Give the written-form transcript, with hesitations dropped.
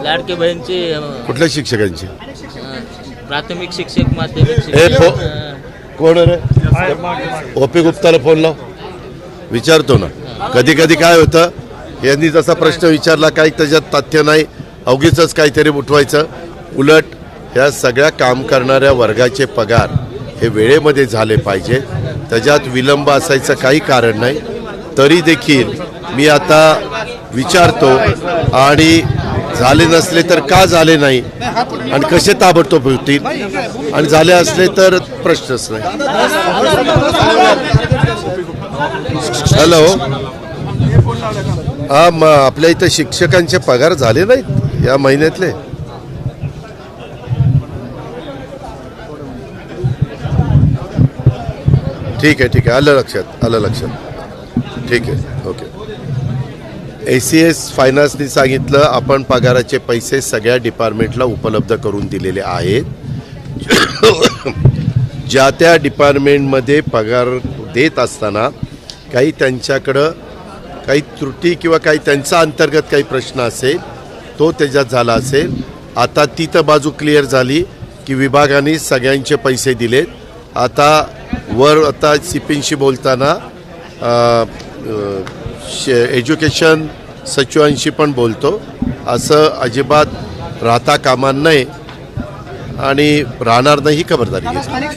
लाडकी बहीणची कुठल्या शिक्षकांची? प्राथमिक शिक्षक, माध्यमिक शिक्षक. कोण रे? ओपी गुप्ताला फोन लाव, विचारतो ना. कधी कधी काय होतं, यांनी जसा प्रश्न विचारला काही त्याच्यात तथ्य नाही, अवघीच काहीतरी उठवायचं. उलट ह्या सगळ्या काम करणाऱ्या वर्गाचे पगार हे वेळेमध्ये झाले पाहिजे, त्याच्यात विलंब असायचं काही कारण नाही. तरी देखील मी आता विचारतो, आणि झाले नसले तर का झाले नाही आणि कसे ताबडतोब होतील, आणि झाले असले तर प्रश्नच नाही. हॅलो, हा, आपल्या इथं शिक्षकांचे पगार झाले नाहीत या महिन्यातले? ठीक आहे, आलं लक्षात. ठीक आहे, ओके. ACS फायनान्सनी सांगितलं आपण पगाराचे पैसे सगळ्या डिपार्टमेंटला उपलब्ध करून दिलेले आहेत. ज्या त्या डिपार्टमेंटमध्ये पगार देत असताना काही त्यांच्याकडं काही त्रुटी किंवा काही त्यांचा अंतर्गत काही प्रश्न असेल तो त्याच्यात झाला असेल. आता ती तर बाजू क्लिअर झाली की विभागाने सगळ्यांचे पैसे दिलेत. आता CPंशी बोलताना एज्युकेशन सचिवांशी पण बोलतो. असं अजिबात राहता कामा नये आणि राहणार नाही ही खबरदारी घेतली.